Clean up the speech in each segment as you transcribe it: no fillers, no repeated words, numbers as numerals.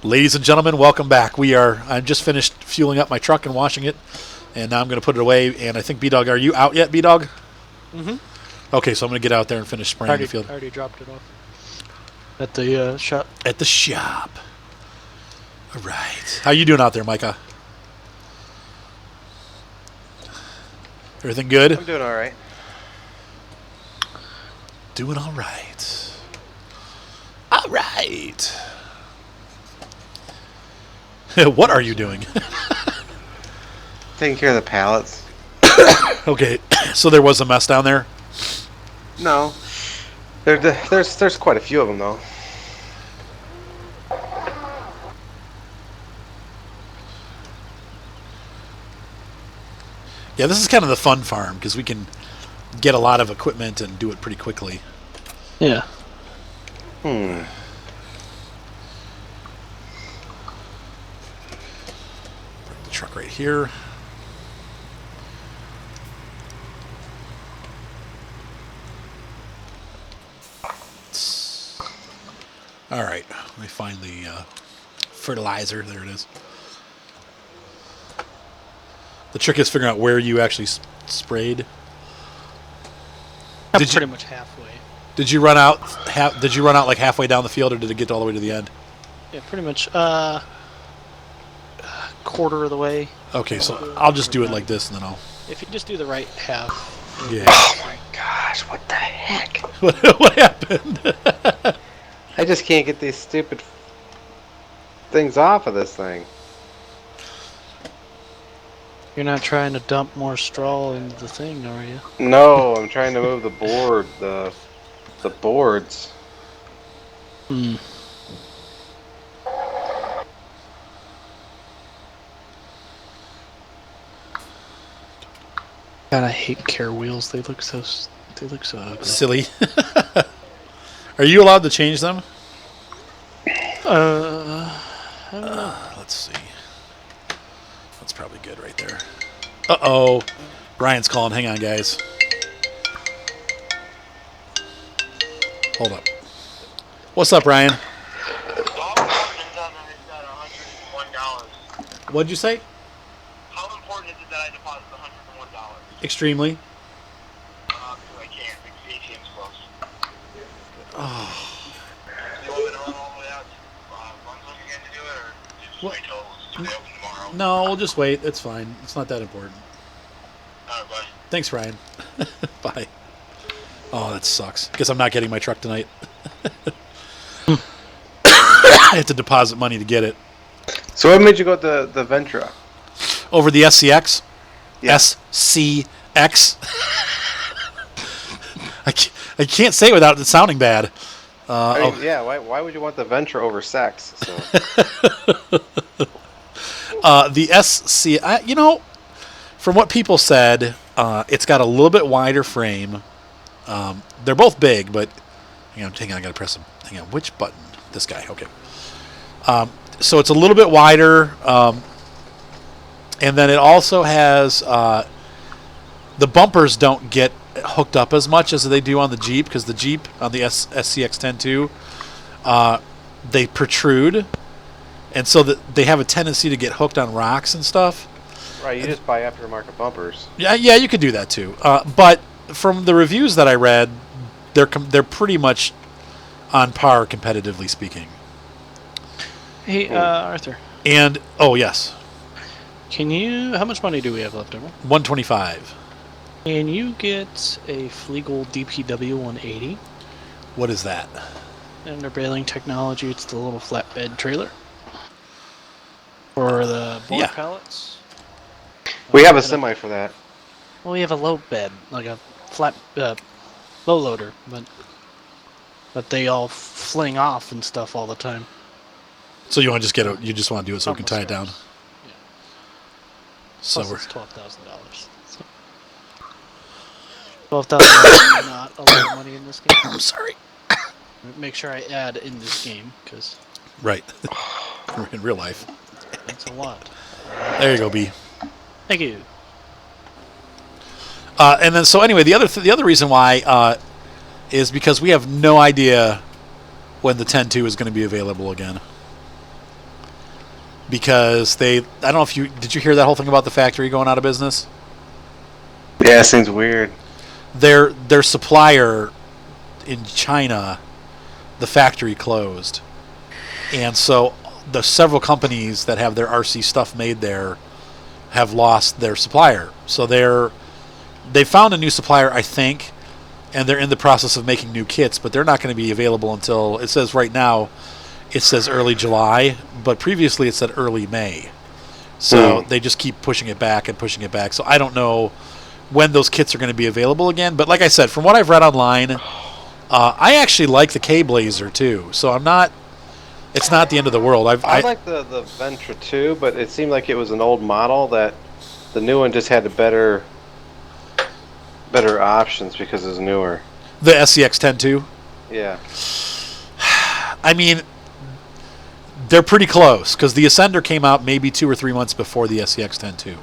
Ladies and gentlemen, welcome back. I just finished fueling up my truck and washing it, and now I'm going to put it away. And I think B-Dog, are you out yet, B-Dog? Mm-hmm. Okay, so I'm going to get out there and finish spraying the field. I already dropped it off. At the shop. At the shop. All right. How you doing out there, Micah? Everything good? I'm doing all right. Doing all right. All right. What are you doing? Taking care of the pallets. Okay, so there was a mess down there? No. There's quite a few of them, though. Yeah, this is kind of the fun farm because we can get a lot of equipment and do it pretty quickly. Yeah. Hmm. Bring the truck right here. All right, let me find the fertilizer. There it is. The trick is figuring out where you actually sprayed. I'm pretty much halfway. Did you run out? Did you run out like halfway down the field, or did it get all the way to the end? Yeah, pretty much. Quarter of the way. Okay, so I'll just do it like this, and then I'll. If you just do the right half. Yeah. Oh my gosh! What the heck? What happened? I just can't get these stupid things off of this thing. You're not trying to dump more straw into the thing, are you? No, I'm trying to move the board, the boards. Hmm. God, I hate care wheels. They look so ugly. Silly. Are you allowed to change them? I don't know. Let's see. That's probably good right there. Uh-oh. Ryan's calling. Hang on, guys. Hold up. What's up, Ryan? What'd you say? How important is it that I deposit $101? Extremely. I can't. The ATM's closed. Oh. You want me to run all the way out to run something again to do it, or just wait till they open tomorrow? No, we'll just wait. It's fine. It's not that important. Alright, bye. Thanks, Ryan. Bye. Oh, that sucks. Guess I'm not getting my truck tonight. I have to deposit money to get it. So what made you go with the Ventra? Over the SCX? Yeah. SCX? I can't say it without it sounding bad. I mean, yeah, why would you want the Ventra over sex? So. The SC, from what people said, it's got a little bit wider frame. They're both big, but hang on, I gotta press them. Hang on, which button? This guy, okay. So it's a little bit wider, and then it also has the bumpers don't get hooked up as much as they do on the Jeep, because the Jeep on the SCX-10 they protrude, and so that they have a tendency to get hooked on rocks and stuff. Right, you just buy aftermarket bumpers. Yeah, you could do that too. But from the reviews that I read, they're pretty much on par, competitively speaking. Hey, Arthur. And yes, How much money do we have left over? 125. Can you get a Flegel DPW 180? What is that? Under baling technology, it's the little flatbed trailer for the board pallets. We have a semi for that. Well, we have a low bed, like a flat low loader, but they all fling off and stuff all the time. So you want to you just want to do it so we can tie it down. Yeah. So Plus we're it's $12,000. $12,000 is not a lot of money in this game. I'm sorry. Make sure I add in this game, because Right. In real life. it's a lot. There you go, B. Thank you. And then so anyway, the other reason why is because we have no idea when the 10.2 is going to be available again. because I don't know if did you hear that whole thing about the factory going out of business? Yeah, it seems weird. Their supplier in China, the factory closed, and so the several companies that have their RC stuff made there have lost their supplier. So they found a new supplier, I think, and they're in the process of making new kits, but they're not going to be available until, it says right now, it says early July, but previously it said early May. So they just keep pushing it back and pushing it back. So I don't know when those kits are going to be available again. But like I said, from what I've read online, I actually like the K-Blazer too. So it's not the end of the world. I like the Ventra too, but it seemed like it was an old model that the new one just had the better options because it's newer. The SCX-10 too? Yeah. I mean, they're pretty close because the Ascender came out maybe 2 or 3 months before the SCX-10 too.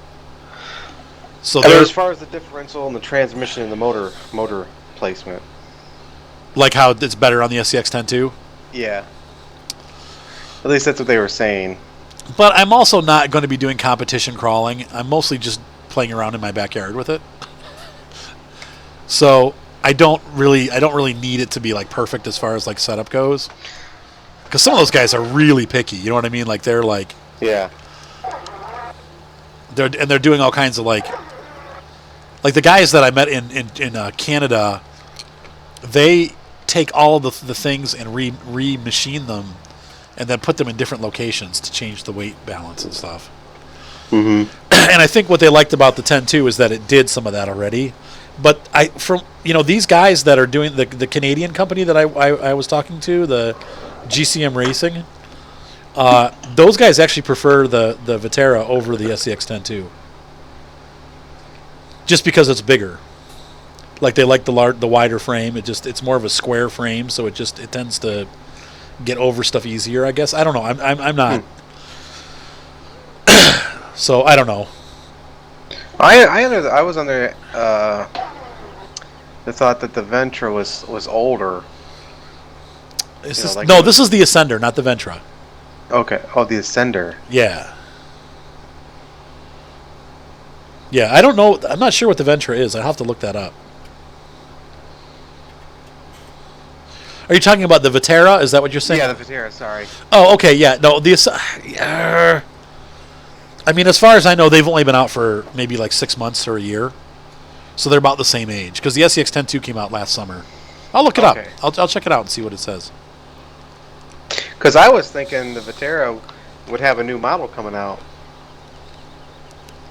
So as far as the differential and the transmission and the motor placement, like how it's better on the SCX-10 too? Yeah. At least that's what they were saying. But I'm also not going to be doing competition crawling. I'm mostly just playing around in my backyard with it. So I don't really need it to be like perfect as far as like setup goes. Because some of those guys are really picky. You know what I mean? Like they're like, yeah. They're doing all kinds of like the guys that I met in Canada. They take all of the things and re-machine them, and then put them in different locations to change the weight balance and stuff. Mm-hmm. And I think what they liked about the 10-2 is that it did some of that already. But these guys that are doing the Canadian company that I was talking to, the GCM Racing, those guys actually prefer the Vitera over the SCX-10-2. Just because it's bigger. Like they like the wider frame. It's more of a square frame, so it tends to get over stuff easier, I guess. I don't know. I'm not. So I don't know. I was under the thought that the Ventra was older. This is the Ascender, not the Ventra. Okay. Oh, the Ascender. Yeah. Yeah, I don't know. I'm not sure what the Ventra is. I'll have to look that up. Are you talking about the Vitera? Is that what you're saying? Yeah, the Vitera, sorry. Oh, okay, yeah. No, I mean, as far as I know, they've only been out for maybe like 6 months or a year. So they're about the same age. Because the SCX-10-2 came out last summer. I'll look it up. I'll check it out and see what it says. Because I was thinking the Vitera would have a new model coming out.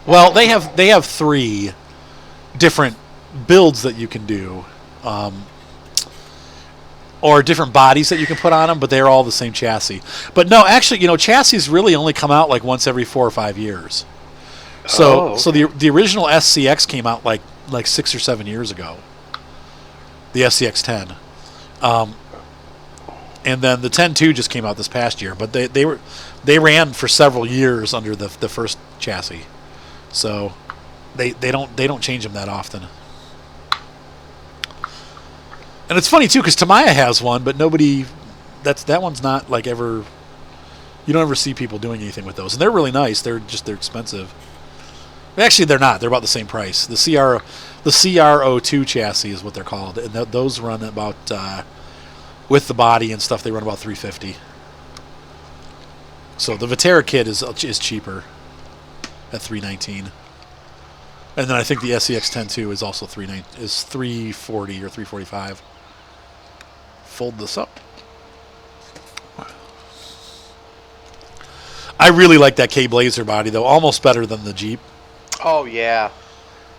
Well, they have 3 different builds that you can do. Or different bodies that you can put on them, but they're all the same chassis. But no, actually, chassis really only come out like once every 4 or 5 years. So so the original SCX came out like 6 or 7 years ago. The SCX-10. And then the 10-2 just came out this past year, but they ran for several years under the first chassis. So they don't change them that often. And it's funny too because Tamiya has one, but nobody. That one's not like ever. You don't ever see people doing anything with those, and they're really nice. They're expensive. Actually, they're not. They're about the same price. The CR02 chassis is what they're called, and those run about with the body and stuff. They run about $350. So the Vitera kit is cheaper at $319, and then I think the SCX-10-2 is also $340 or $345. Fold this up. I really like that K-Blazer body, though. Almost better than the Jeep. Oh, yeah.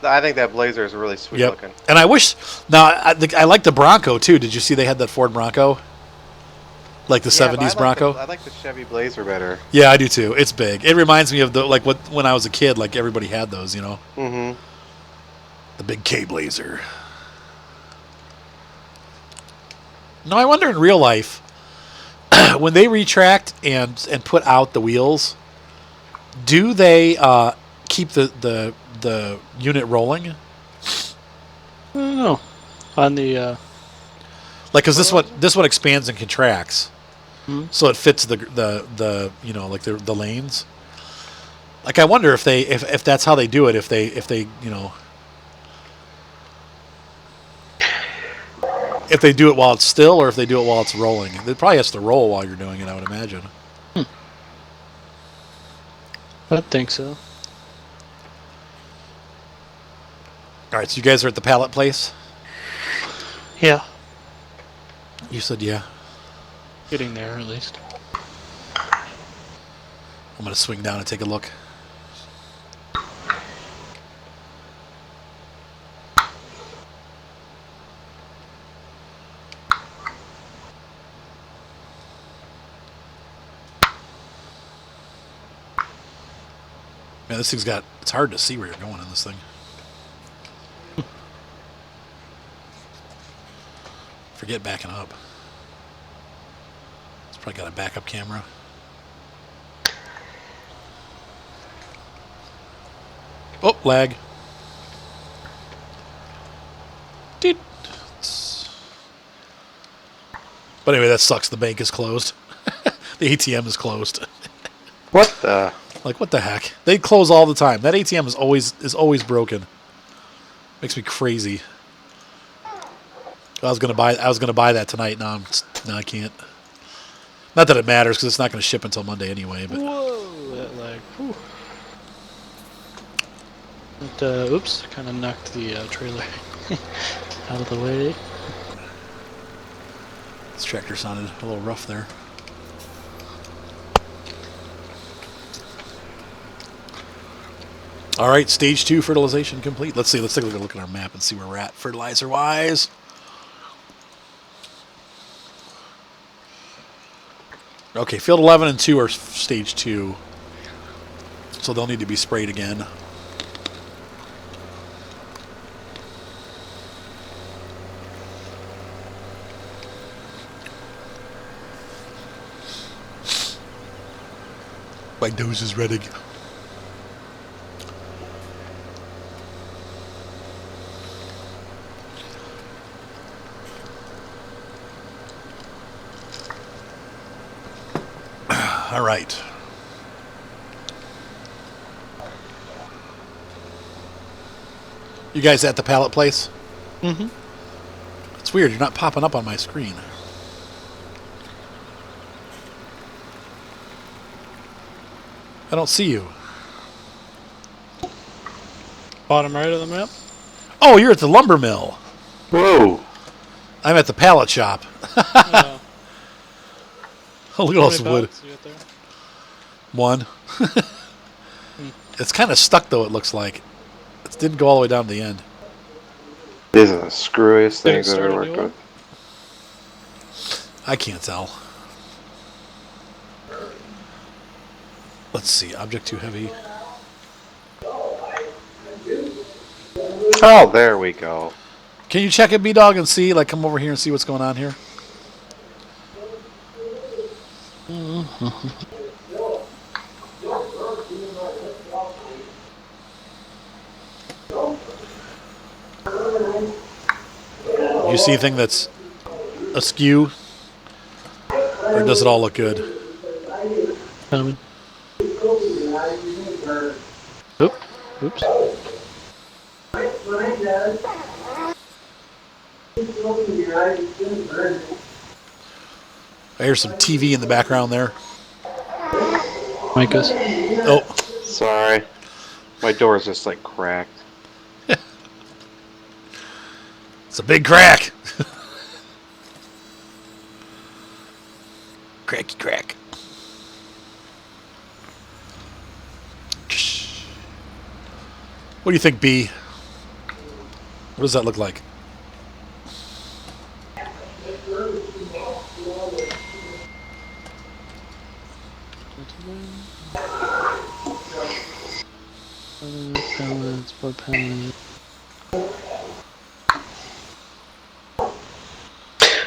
I think that Blazer is really sweet looking. And I wish... Now, I like the Bronco, too. Did you see they had that Ford Bronco? Like the 70s Bronco? I like the Chevy Blazer better. Yeah, I do, too. It's big. It reminds me of when I was a kid, like everybody had those, Mm-hmm. The big K-Blazer. No, I wonder in real life, when they retract and put out the wheels, do they keep the unit rolling? I don't know. On the Like, because this one expands and contracts. Mhm. so it fits the you know, like the lanes. Like I wonder if they if that's how they do it. If they you know, if they do it while it's still or if they do it while it's rolling. It probably has to roll while you're doing it, I would imagine. I think so. All right, so you guys are at the pallet place. Yeah. You said yeah. Getting there at least. I'm gonna swing down and take a look. Man, this thing's got. It's hard to see where you're going in this thing. Forget backing up. It's probably got a backup camera. Oh, lag. Deet. But anyway, that sucks. The bank is closed. The ATM is closed. What the? Like, what the heck? They close all the time. That ATM is always broken. Makes me crazy. I was gonna buy that tonight. Now I can't. Not that it matters because it's not gonna ship until Monday anyway. But Whoa, that lag. Whew. It, oops, kind of knocked the trailer out of the way. this tractor sounded a little rough there. All right, stage 2 fertilization complete. Let's see. Let's take a look at our map and see where we're at fertilizer wise. Okay, field 11 and 2 are stage 2. So they'll need to be sprayed again. My nose is ready. All right. You guys at the pallet place? Mm-hmm. It's weird. You're not popping up on my screen. I don't see you. Bottom right of the map. Oh, you're at the lumber mill. Whoa! I'm at the pallet shop. Oh, look at all this wood. One. It's kind of stuck, though, it looks like. It didn't go all the way down to the end. These are the screwiest Did it things I've ever start a worked new with. I can't tell. Let's see. Object too heavy. Oh, there we go. Can you check it, B-Dog, and see? Like, come over here and see what's going on here? You see anything that's askew? Or does it all look good? Coming. Oop. Oops. I hear some TV in the background there. Micah's. Oh, Sorry. My door's just like cracked. it's a big crack. Cracky crack. What do you think, B? What does that look like? Pallets, blood pallets.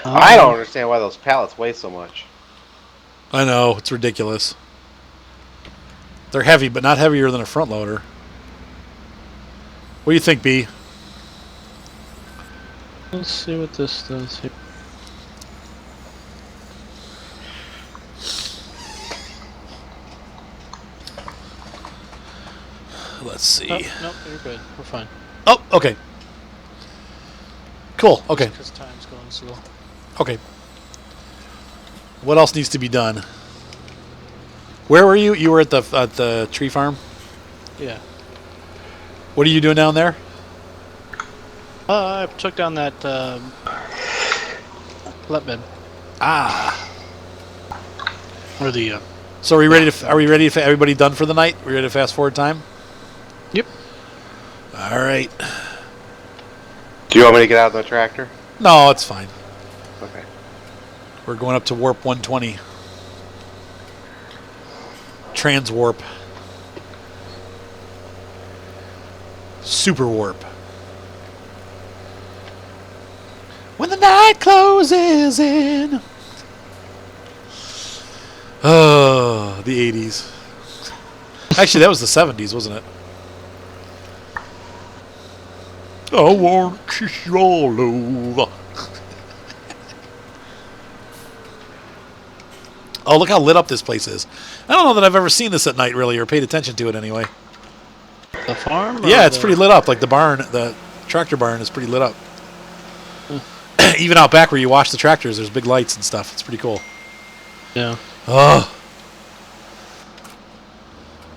I don't understand why those pallets weigh so much. I know, it's ridiculous. They're heavy, but not heavier than a front loader. What do you think, B? Let's see what this does here. Let's see. Oh, nope, you're good. We're fine. Oh, okay. Cool. Okay. Because time's going slow. Okay. What else needs to be done? Where were you? You were at the tree farm? Yeah. What are you doing down there? I took down that pellet bed. Ah. Or the So are we ready to? Are we ready? Everybody done for the night? We ready to fast forward time? Yep. All right. Do you want me to get out of the tractor? No, it's fine. Okay. We're going up to warp 120. Trans warp. Super warp. When the night closes in. Oh, the 80s. Actually, that was the 70s, wasn't it? I want to kiss you all over. Oh, look how lit up this place is. I don't know that I've ever seen this at night, really, or paid attention to it anyway. the farm? Or Yeah, it's pretty lit up. Like the barn, the tractor barn is pretty lit up. Even out back where you wash the tractors, there's big lights and stuff. It's pretty cool. Yeah. Oh.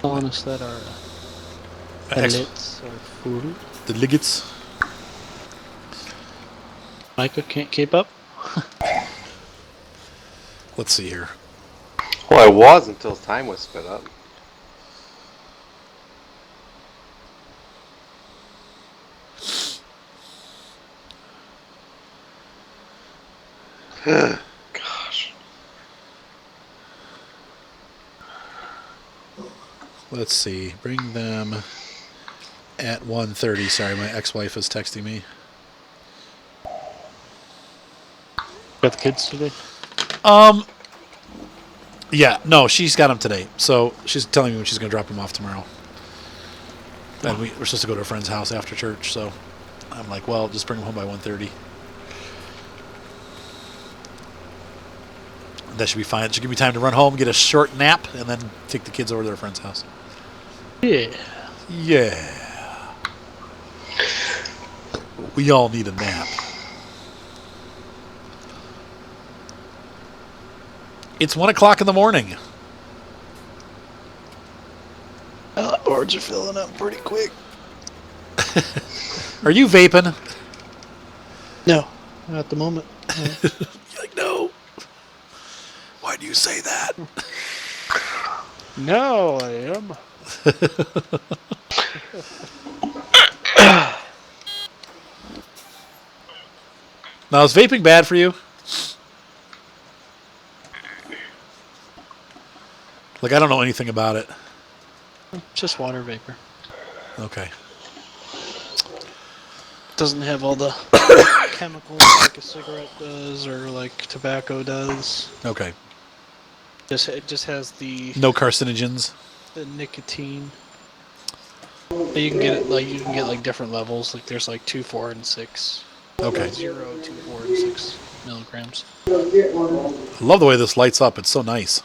Telling us that our pellets are full. The liggets. Micah can't keep up? Let's see here. Well, I was until time was sped up. Gosh. Let's see. Bring them at 1:30. Sorry, my ex-wife is texting me. Got the kids today? Yeah, no, she's got them today. So she's telling me when she's going to drop them off tomorrow. And we're supposed to go to a friend's house after church, so I'm like, well, just bring them home by 1:30. That should be fine. It should give me time to run home, get a short nap, and then take the kids over to their friend's house. Yeah. Yeah. We all need a nap. It's 1 o'clock in the morning. Boards are filling up pretty quick. Are you vaping? No, not at the moment. You're like, no. Why do you say that? No, I am. Now, is vaping bad for you? Like, I don't know anything about it. Just water vapor. Okay. Doesn't have all the chemicals like a cigarette does or like tobacco does. Okay. It just has the No carcinogens. nicotine. But you can get like different levels. Like there's like 2, 4, and 6. Okay. 0, 2, 4, and 6 milligrams. I love the way this lights up. It's so nice.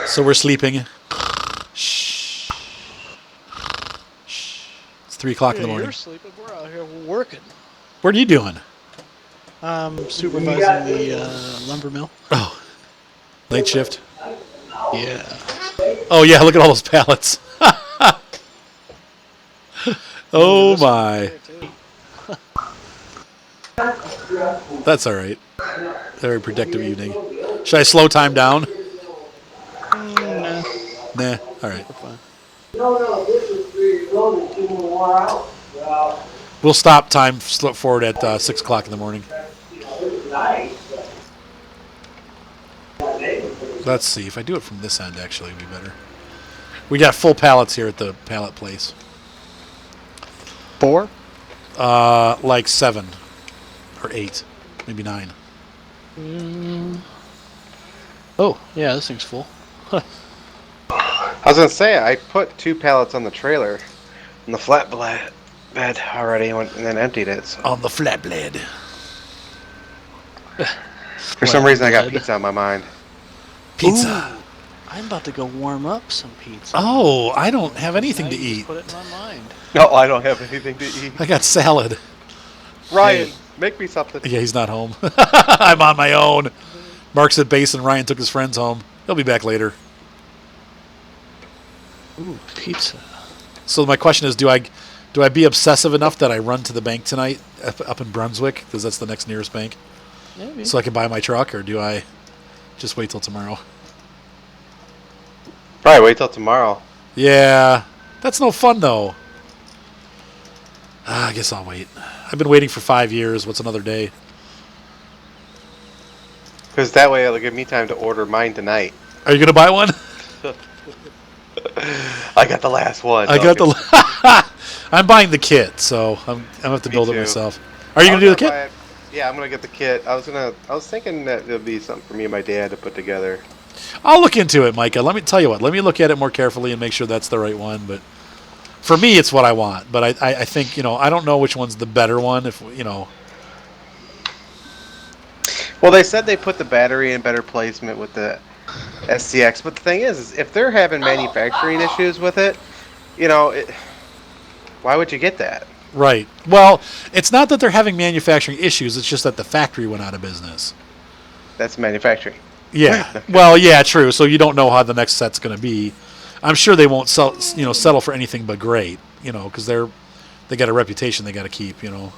So we're sleeping. Shh. Shh. It's 3 o'clock in the morning. You're sleeping. We're out here working. What are you doing? Supervising the lumber mill. Oh. Night shift. Yeah. Oh, yeah. Look at all those pallets. Oh, my. That's all right. Very productive evening. Should I slow time down? Nah. Nah. All right. We're fine. We'll stop time forward at 6 o'clock in the morning. Let's see. If I do it from this end, actually, it'd be better. We got full pallets here at the pallet place. 4? Like 7 or 8, maybe 9. Oh, yeah, this thing's full. I was gonna say I put 2 pallets on the trailer, on the flat bed already, and then emptied it. So. On the flat blade. For some reason, I got Flat pizza on my mind. Pizza. I'm about to go warm up some pizza. Oh, I don't have anything Now to you just eat. Put it in my mind. No, I don't have anything to eat. I got salad. Ryan, make me something. Yeah, he's not home. I'm on my own. Mark's at base and Ryan took his friends home. He'll be back later. Ooh, pizza. So my question is, do I be obsessive enough that I run to the bank tonight up in Brunswick, because that's the next nearest bank, Maybe. so I can buy my truck, or do I just wait till tomorrow? Probably wait till tomorrow. Yeah, that's no fun though. I guess I'll wait. I've been waiting for 5 years. What's another day? Because that way it'll give me time to order mine tonight. Are you gonna buy one? I got the last one. I got the. I'm buying the kit, so I'm gonna have to Me build it too. myself. Are you gonna do the kit? Yeah, I'm gonna get the kit. I was thinking that it'd be something for me and my dad to put together. I'll look into it, Micah. Let me tell you what. Let me look at it more carefully and make sure that's the right one. But for me, it's what I want. But I think, I don't know which one's the better one. If Well, they said they put the battery in better placement with the SCX, but the thing is if they're having manufacturing issues with it, why would you get that? Right. Well, it's not that they're having manufacturing issues. It's just that the factory went out of business. That's manufacturing. Yeah. Well, yeah, true. So you don't know how the next set's going to be. I'm sure they won't settle for anything but great, because they got a reputation they got to keep, Now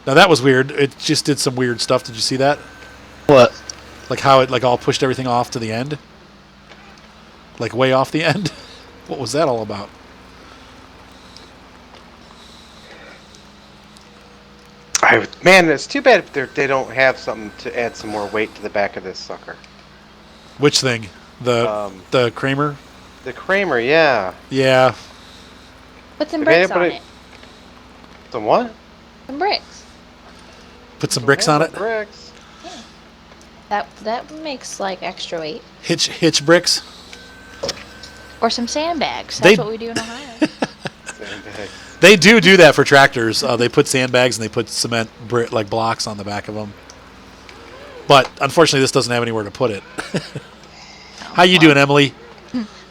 that was weird. It just did some weird stuff. Did you see that? What? Like how it all pushed everything off to the end? Like way off the end? What was that all about? Man, it's too bad they don't have something to add some more weight to the back of this sucker. Which thing? The Kramer? The Kramer, yeah. Yeah. Put some bricks on it. Some what? Some bricks. Put some bricks on it? Bricks. That makes like extra weight. Hitch bricks? Or some sandbags. That's what we do in Ohio. Sandbag. They do that for tractors. They put sandbags and they put cement blocks on the back of them. But unfortunately, this doesn't have anywhere to put it. How you doing, Emily?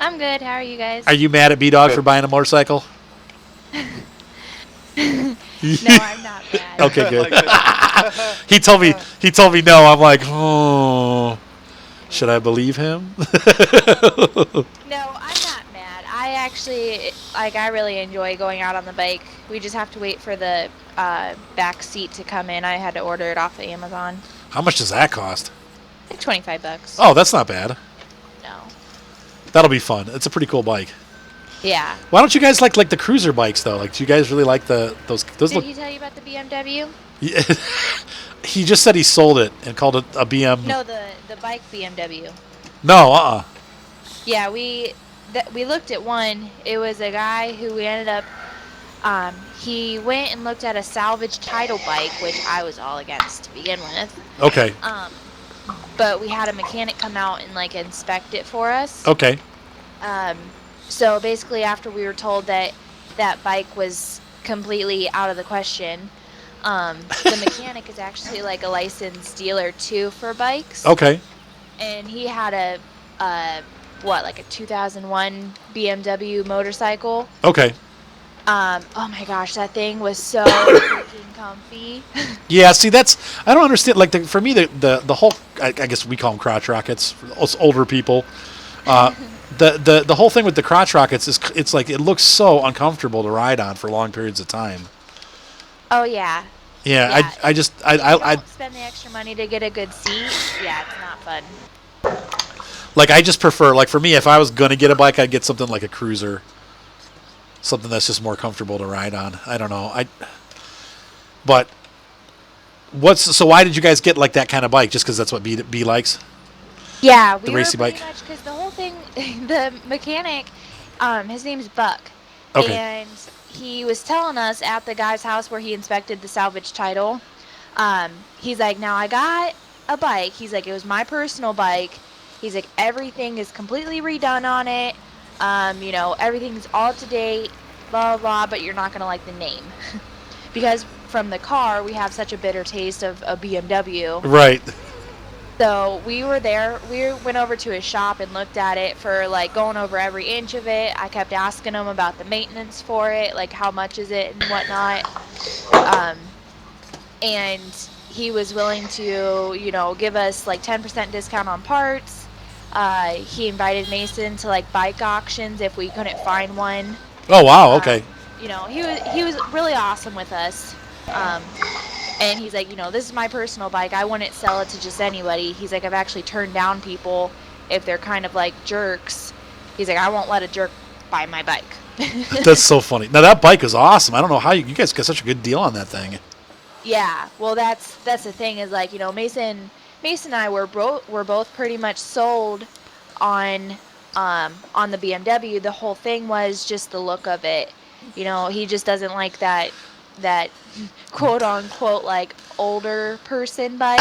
I'm good. How are you guys? Are you mad at B-Dog for buying a motorcycle? No, I'm not mad. Okay, good. He told me no. I'm like, oh, should I believe him? No, I'm not mad. I actually, I really enjoy going out on the bike. We just have to wait for the back seat to come in. I had to order it off of Amazon. How much does that cost? Like $25. Oh, that's not bad. No. That'll be fun. It's a pretty cool bike. Yeah. Why don't you guys like the cruiser bikes though? Like, do you guys really like those? Did Look. he tell you about the BMW? Yeah. He just said he sold it and called it a BM. No, the bike BMW. No. Yeah, we looked at one. It was a guy who we ended up. He went and looked at a salvage title bike, which I was all against to begin with. Okay. But we had a mechanic come out and inspect it for us. Okay. So basically, after we were told that bike was completely out of the question, the mechanic is actually a licensed dealer too for bikes. Okay. And he had a 2001 BMW motorcycle. Okay. Oh my gosh, that thing was so freaking comfy. Yeah, see, I don't understand. For me, the whole, I guess we call them crotch rockets, for us older people. The whole thing with the crotch rockets is it looks so uncomfortable to ride on for long periods of time. Oh yeah. Yeah. I don't spend the extra money to get a good seat. Yeah, it's not fun. I just prefer, for me, if I was gonna get a bike, I'd get something like a cruiser. Something that's just more comfortable to ride on. I don't know. But so why did you guys get that kind of bike? Just because that's what B likes? Yeah, the we racy were pretty bike. much because the whole thing, the mechanic, his name's Buck, Okay. and he was telling us at the guy's house where he inspected the salvage title. He's like, now I got a bike. He's like, it was my personal bike. He's like, everything is completely redone on it. Everything's all up to date, blah, blah, blah, but you're not going to like the name. Because from the car, we have such a bitter taste of a BMW. Right. So we were there. We went over to his shop and looked at it for like going over every inch of it. I kept asking him about the maintenance for it, like how much is it and whatnot. Um, and he was willing to, give us like 10% discount on parts. He invited Mason to like bike auctions if we couldn't find one. Oh wow. Okay. He was really awesome with us. And he's like, this is my personal bike. I wouldn't sell it to just anybody. He's like, I've actually turned down people if they're kind of like jerks. He's like, I won't let a jerk buy my bike. That's so funny. Now that bike is awesome. I don't know how you guys got such a good deal on that thing. Yeah, well, that's the thing is like, Mason and I were both pretty much sold on the BMW. The whole thing was just the look of it. He just doesn't like that quote unquote like older person bike.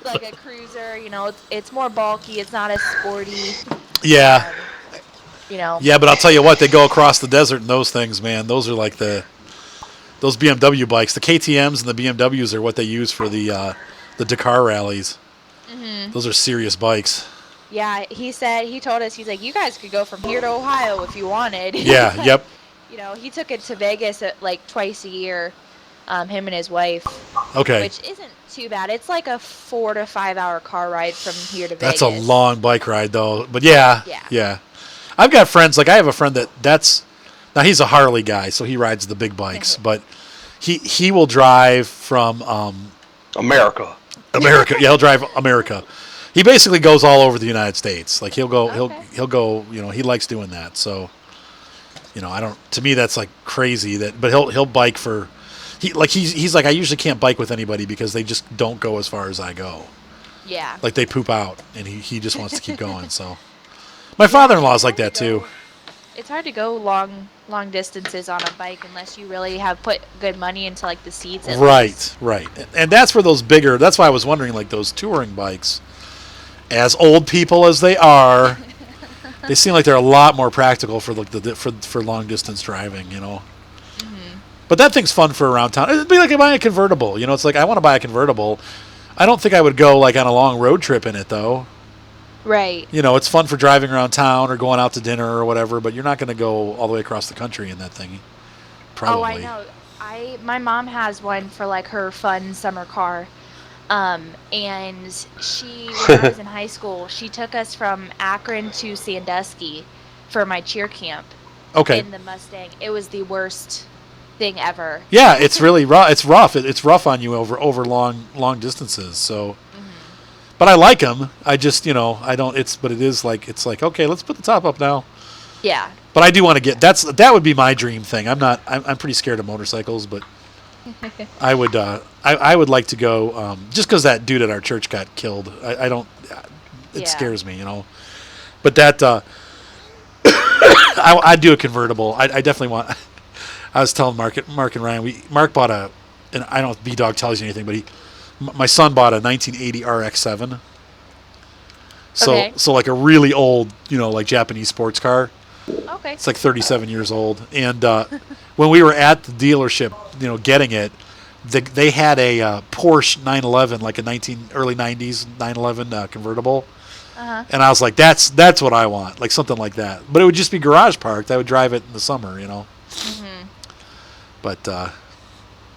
Like a cruiser, it's more bulky, it's not as sporty. Yeah. Um, Yeah, but I'll tell you what, they go across the desert in those things, man. Those are like those BMW bikes. The KTM's and the BMWs are what they use for the Dakar rallies. mhm. Those are serious bikes. Yeah, he told us, he's like, you guys could go from here to Ohio if you wanted. Yeah, Like, yep. He took it to Vegas like twice a year, him and his wife, Okay. which isn't too bad. It's like a 4 to 5 hour car ride from here to That's Vegas. a long bike ride, though. But yeah. Yeah. I've got friends, like I have a friend now he's a Harley guy, so he rides the big bikes, but he will drive from America. America. Yeah, he'll drive America. He basically goes all over the United States. Like he'll go, Okay. he'll go. He likes doing that. So, I don't. To me, that's like crazy. But he'll bike for. He's like, I usually can't bike with anybody because they just don't go as far as I go. Yeah. Like they poop out, and he just wants to keep going. So, my father-in-law's like that too. It's hard to go long distances on a bike unless you really have put good money into like the seats. At least. Right. And that's where those bigger. That's why I was wondering, like those touring bikes. As old people as they are, they seem like they're a lot more practical for for long distance driving. Mm-hmm. But that thing's fun for around town. It'd be like buying a convertible. It's like I want to buy a convertible. I don't think I would go like on a long road trip in it though. Right. It's fun for driving around town or going out to dinner or whatever. But you're not going to go all the way across the country in that thing. Probably. Oh, I know. My mom has one for like her fun summer car. And when I was in high school, she took us from Akron to Sandusky for my cheer camp. Okay. In the Mustang. It was the worst thing ever. Yeah, it's really rough. It's rough. It's rough on you over long distances. So, but I like them. I just I don't. But it is like okay, let's put the top up now. Yeah. But I do want to get that would be my dream thing. I'm pretty scared of motorcycles, but I would I would like to go just because that dude at our church got killed. I don't. It scares me, But that I'd do a convertible. I definitely want. I was telling Mark and Ryan. Mark bought and I don't know if B-Dog tells you anything, but my son bought a 1980 RX-7. So like a really old, like Japanese sports car. Okay. It's like 37 years old. And when we were at the dealership, getting it, they had a Porsche 911, like a early 90s 911 convertible. Uh-huh. And I was like, that's what I want, like something like that. But it would just be garage parked. I would drive it in the summer, Mm-hmm. But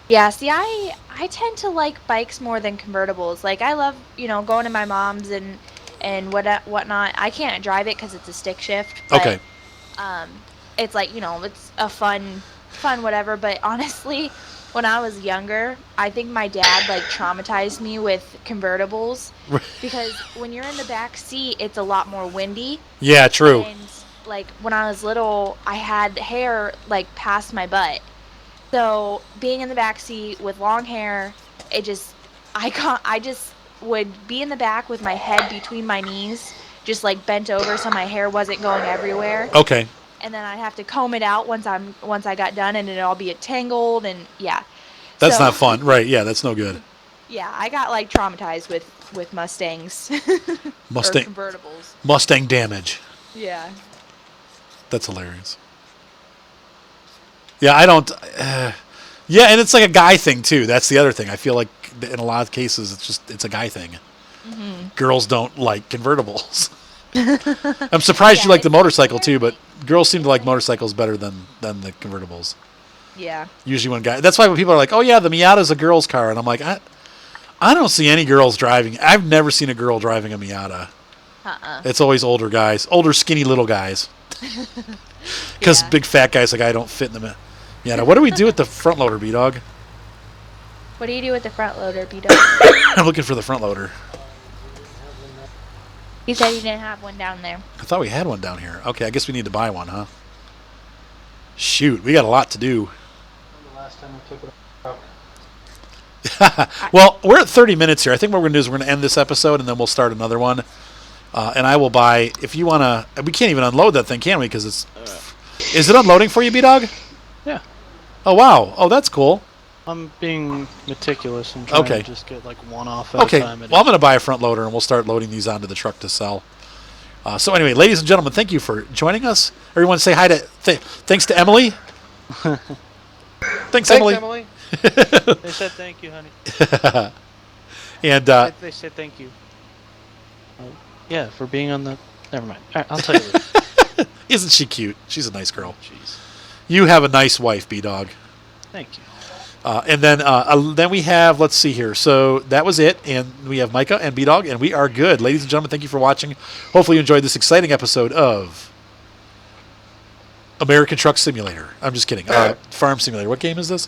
yeah, see, I tend to like bikes more than convertibles. Like I love, going to my mom's and whatnot. I can't drive it because it's a stick shift. But, okay. It's like, it's a fun whatever. But honestly, when I was younger, I think my dad like traumatized me with convertibles because when you're in the back seat, it's a lot more windy. Yeah, true. And like when I was little, I had hair like past my butt. So being in the back seat with long hair, I just would be in the back with my head between my knees, just like bent over so my hair wasn't going everywhere. Okay. And then I'd have to comb it out once I got done, and it'd all be tangled, and yeah. That's not fun, right? Yeah, that's no good. Yeah, I got like traumatized with Mustangs. Mustang or convertibles. Mustang damage. Yeah. That's hilarious. Yeah, I don't. Yeah, and it's like a guy thing too. That's the other thing. I feel like in a lot of cases, it's a guy thing. Girls don't like convertibles. I'm surprised you like the motorcycle too, but girls seem to like motorcycles better than the convertibles. Yeah. Usually when guys, that's why when people are like, "Oh yeah, the Miata's a girl's car," and I'm like, I don't see any girls driving. I've never seen a girl driving a Miata. It's always older guys, older skinny little guys. Because Yeah. big fat guys like I don't fit in the Miata. What do we do with the front loader, B-Dog? What do you do with the front loader, B-Dog? I'm looking for the front loader. He said he didn't have one down there. I thought we had one down here. Okay, I guess we need to buy one, huh? Shoot, we got a lot to do. The last time we took it out. Well, we're at 30 minutes here. I think what we're going to do is we're going to end this episode, and then we'll start another one. And I will buy, if you want to, we can't even unload that thing, can we? Because it's, is it unloading for you, B-Dog? Yeah. Oh, wow. Oh, that's cool. I'm being meticulous and trying Okay. to just get like one off at a Okay, time. well, I'm going to buy a front loader, and we'll start loading these onto the truck to sell. So anyway, ladies and gentlemen, thank you for joining us. Everyone say hi to, thanks to Emily. Thanks, Emily. Emily. They said thank you, honey. And They said thank you. Yeah, for being on the. Never mind. All right, I'll tell you later. isn't she cute? She's a nice girl. Jeez. You have a nice wife, B-Dog. Thank you. And then we have, let's see here. So that was it. And we have Micah and B-Dog, and we are good. Ladies and gentlemen, thank you for watching. Hopefully you enjoyed this exciting episode of American Truck Simulator. I'm just kidding. Farm Simulator. What game is this?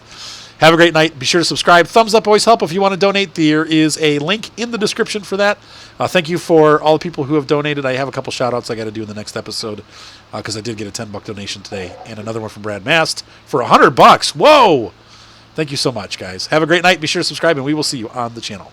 Have a great night. Be sure to subscribe. Thumbs up always help. If you want to donate, there is a link in the description for that. Thank you for all the people who have donated. I have a couple shout-outs I got to do in the next episode because I did get a $10 donation today and another one from Brad Mast for $100. Whoa! Thank you so much, guys. Have a great night. Be sure to subscribe, and we will see you on the channel.